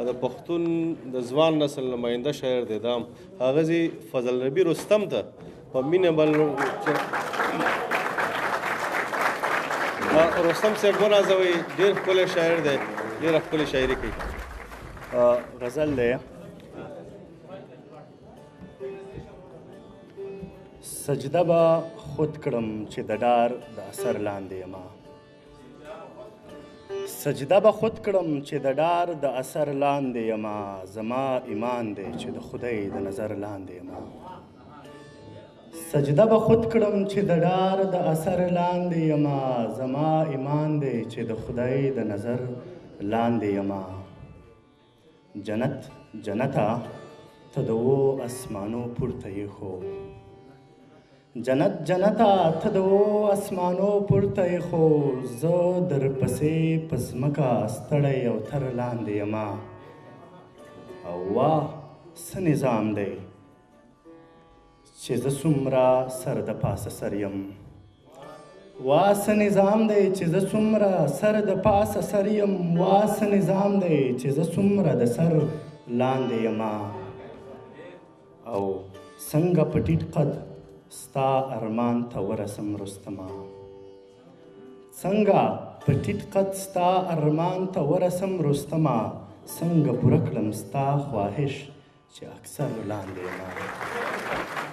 د پښتون د ځوان نسل نماینده شاعر دی دا هم هغه زی فضل ربی رستم ته په مینه بل رستم صاحب ونازوئ ډېر ښکلی شاعر دی ډېره ښکلې شاعري کوي غزل دی سجده به خود کړم چې د ډار د اثر لاندې یمه سجده به خود کړم چې د ډار د اثر لاندې یمه زما ایمان دی چې د خدای د نظر لاندې یمه سجده به خود کړم چې د ډار د اثر لاندې یمه زما ایمان دی چې د خدای د نظر لاندې یمه جنت جنته ته د و اسمانو پورته یې خو جنت جنته ته د و اسمانو پورته یې خو زه در پسې په ځمکه ستړی او تر لاندې یمه او واه څه نظام دی چې زه څومره سر د پاسه سر یم واه څه نظام دی چې زه څومره سر د پاسه سر یم واه څه نظام دی چې زه څومره د سر لاندې یمه او څنګه په ټیټ قد ستا ارمان ته ورسم رستمه څنګه په ټیټ قد ستا ارمان ته ورسم رستمه څنګه پوره کړم ستا خواهش چې اکثر لاندې یمه